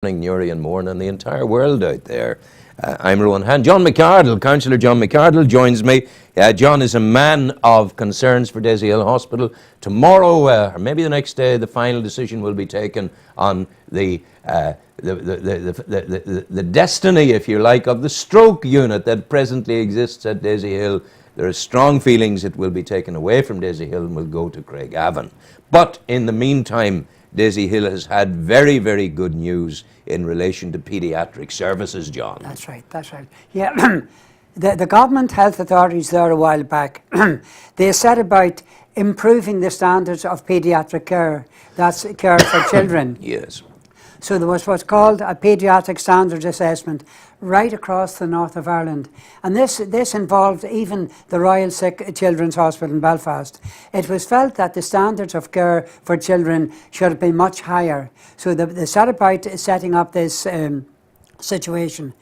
Newry and Mourne and the entire world out there. I'm Rowan Han. John McArdle, Councillor John McArdle joins me. John is a man of concerns for Daisy-Hill Hospital. Tomorrow, or maybe the next day, the final decision will be taken on the destiny, if you like, of the stroke unit that presently exists at Daisy-Hill. There are strong feelings it will be taken away from Daisy-Hill and will go to Craigavon. But in the meantime, Daisy-Hill has had very, very good news in relation to paediatric services, John. That's right. Yeah, the government health authorities there a while back, they set about improving the standards of paediatric care. That's care for children. Yes. So there was what's called a paediatric standards assessment right across the north of Ireland. And this involved even the Royal Sick Children's Hospital in Belfast. It was felt that the standards of care for children should be much higher. So they set about setting up this situation.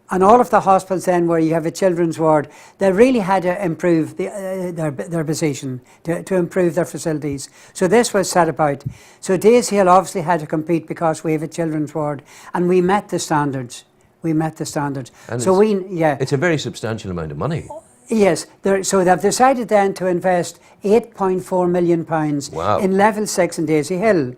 And all of the hospitals then where you have a children's ward, they really had to improve their position, to improve their facilities. So this was set about. So Daisy-Hill obviously had to compete because we have a children's ward, and we met the standards. And so it's a very substantial amount of money. Yes, so they've decided then to invest £8.4 million Wow. in level 6 in Daisy-Hill.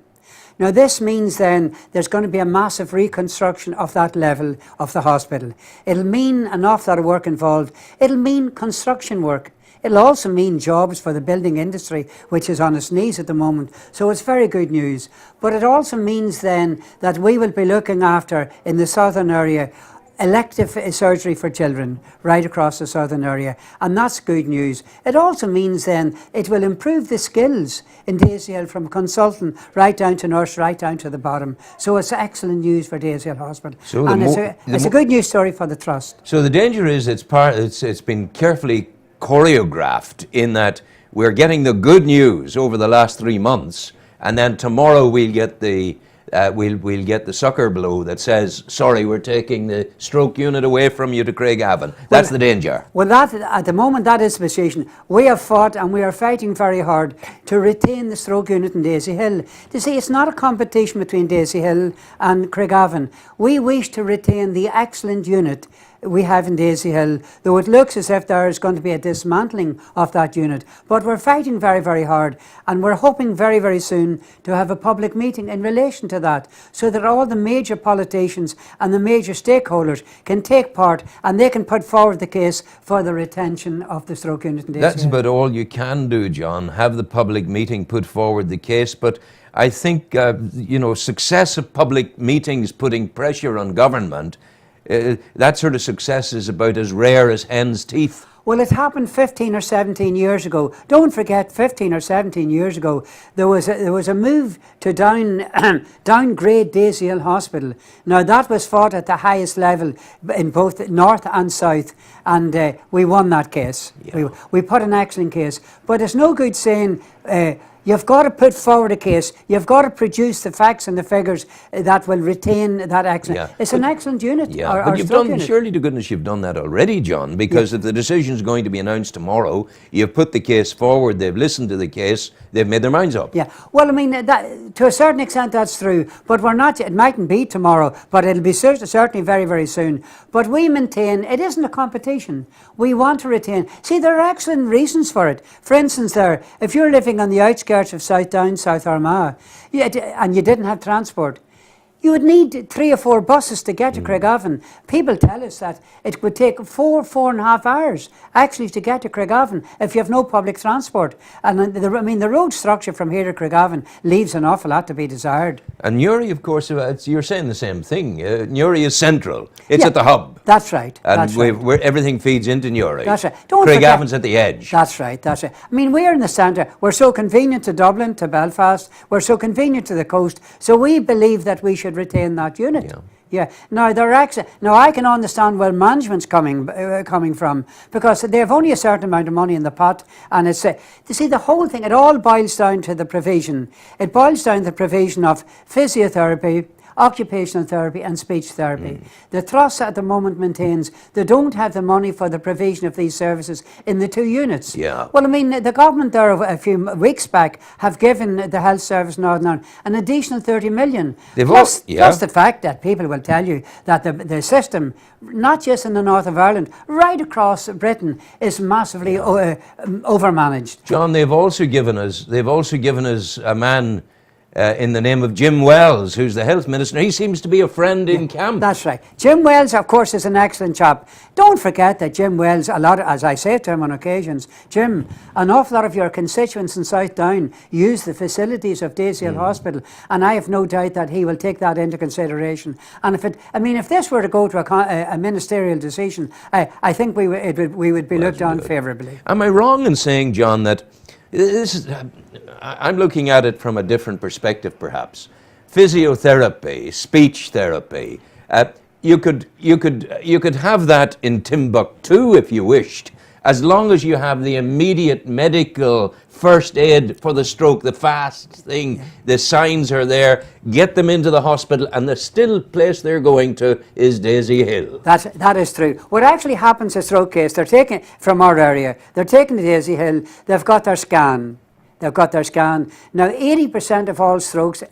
Now this means then there's going to be a massive reconstruction of that level of the hospital. It'll mean an awful lot of work involved. It'll mean construction work. It'll also mean jobs for the building industry, which is on its knees at the moment. So it's very good news. But it also means then that we will be looking after, in the southern area, elective surgery for children right across the southern area, and that's good news. It also means then it will improve the skills in Daisy-Hill from consultant right down to nurse, right down to the bottom. So it's excellent news for Daisy-Hill Hospital, so and it's a good news story for the trust. So the danger is it's been carefully choreographed in that we're getting the good news over the last 3 months, and then tomorrow we'll get the we'll get the sucker blow that says, sorry, we're taking the stroke unit away from you to Craigavon. That's the danger. Well, that at the moment, that is the situation. We have fought and we are fighting very hard to retain the stroke unit in Daisy-Hill. You see, it's not a competition between Daisy-Hill and Craigavon. We wish to retain the excellent unit we have in Daisy-Hill, though it looks as if there is going to be a dismantling of that unit. But we're fighting very, very hard, and we're hoping very, very soon to have a public meeting in relation to that, so that all the major politicians and the major stakeholders can take part, and they can put forward the case for the retention of the stroke unit in Daisy-Hill. That's about all you can do, John, have the public meeting, put forward the case. But I think, success of public meetings putting pressure on government, that sort of success is about as rare as hen's teeth. Well, it happened 15 or 17 years ago. Don't forget, 15 or 17 years ago, there was a move to downgrade Daisy-Hill Hospital. Now, that was fought at the highest level in both north and south, and we won that case. Yeah. We put an excellent case. But it's no good saying, you've got to put forward a case. You've got to produce the facts and the figures that will retain that excellent. Yeah. It's an excellent unit. Yeah, but you've done, surely to goodness you've done that already, John, because if the decision's going to be announced tomorrow, you've put the case forward, they've listened to the case, they've made their minds up. Yeah, well, I mean, to a certain extent that's true, but we're not, it mightn't be tomorrow, but it'll be certainly very, very soon. But we maintain it isn't a competition. We want to retain. See, there are excellent reasons for it. For instance, if you're living on the outskirts of South Down, South Armagh, and you didn't have transport, you would need 3 or 4 buses to get to Craigavon. People tell us that it would take 4.5 hours actually to get to Craigavon if you have no public transport. And the road structure from here to Craigavon leaves an awful lot to be desired. And Newry, of course, you're saying the same thing. Newry is central. It's at the hub. That's right. And where everything feeds into Newry. That's right. Craigavon's at the edge. That's right. I mean, we're in the centre. We're so convenient to Dublin, to Belfast. We're so convenient to the coast. So we believe that we should retain that unit. Yeah. Now I can understand where management's coming from, because they have only a certain amount of money in the pot, and it's you see, the whole thing, it all boils down to the provision. It boils down to the provision of physiotherapy, occupational therapy and speech therapy. The Trust at the moment maintains they don't have the money for the provision of these services in the 2 units. Yeah. Well, I mean, the government there a few weeks back have given the Health Service Northern Ireland an additional 30 million. Plus the fact that people will tell you that the system, not just in the north of Ireland, right across Britain, is massively overmanaged. John, they've also given us a man in the name of Jim Wells, who's the health minister. He seems to be a friend in camp. That's right. Jim Wells, of course, is an excellent chap. Don't forget that Jim Wells, as I say to him on occasions, Jim, an awful lot of your constituents in South Down use the facilities of Daisy Hill Hospital, and I have no doubt that he will take that into consideration. And if this were to go to a ministerial decision, I think we would be looked on favourably. Am I wrong in saying, John, that this is, I'm looking at it from a different perspective, perhaps. Physiotherapy, speech therapy. You could have that in Timbuktu if you wished, as long as you have the immediate medical first aid for the stroke, the fast thing, the signs are there, get them into the hospital, and the still place they're going to is Daisy Hill. That is true. What actually happens in a stroke case, they're taking from our area, they're taken to Daisy Hill, they've got their scan. Now, 80% of all strokes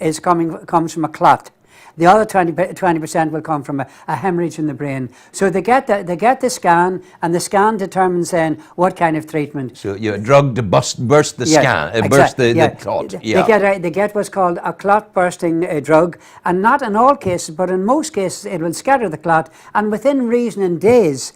comes from a clot. The other 20% will come from a hemorrhage in the brain. So they get the scan, and the scan determines then what kind of treatment. So you're a drug to burst the scan, burst the clot. They get what's called a clot bursting drug, and not in all cases, but in most cases, it will scatter the clot, and within reason in days,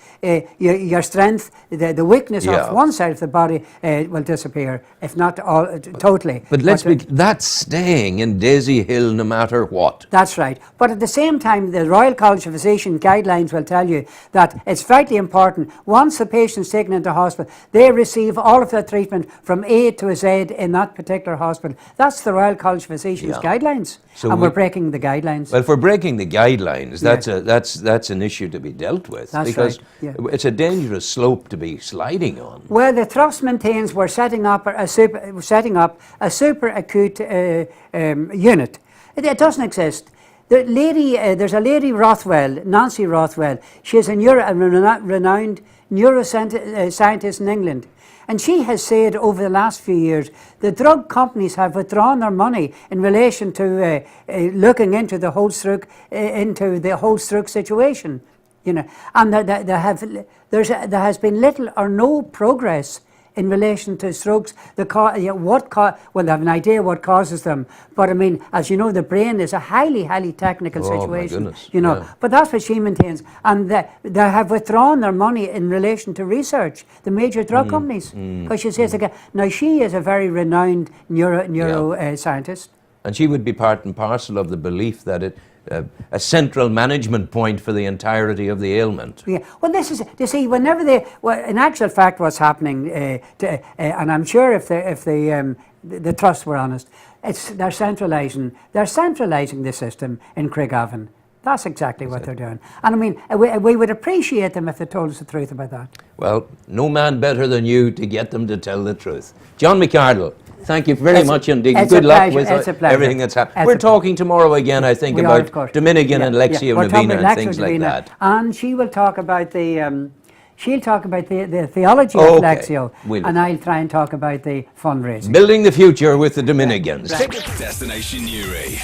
your strength, the weakness of one side of the body will disappear, if not all totally. But that's staying in Daisy Hill no matter what. That's right. But at the same time, the Royal College of Physicians guidelines will tell you that it's vitally important, once the patient's taken into hospital, they receive all of their treatment from A to Z in that particular hospital. That's the Royal College of Physicians guidelines. So we're breaking the guidelines. Well, if we're breaking the guidelines, that's an issue to be dealt with. That's because right. It's a dangerous slope to be sliding on. Well, the Trust maintains we're setting up a super acute unit. It doesn't exist. There's a lady Rothwell, Nancy Rothwell. She's a renowned neuroscientist in England. And she has said over the last few years, the drug companies have withdrawn their money in relation to looking into the whole stroke situation. You know, and there has been little or no progress in relation to strokes. Well, they have an idea what causes them, but I mean, as you know, the brain is a highly technical situation. My goodness. You know, but that's what she maintains, and they have withdrawn their money in relation to research. The major drug companies, because she says again. Now, she is a very renowned neuroscientist, and she would be part and parcel of the belief that a central management point for the entirety of the ailment. Yeah, well, this is, you see, whenever in actual fact, what's happening, and I'm sure if the Trust were honest, they're centralising the system in Craigavon. That's exactly what they're doing. And I mean, we would appreciate them if they told us the truth about that. Well, no man better than you to get them to tell the truth. John McArdle, thank you very much indeed. Good luck with everything that's happening. We're talking tomorrow again, I think, about Dominican and Lectio Novena and things like that. And she will talk about the theology of Lectio, and I'll try and talk about the fundraising. Building the future with the Dominicans. Destination Newry.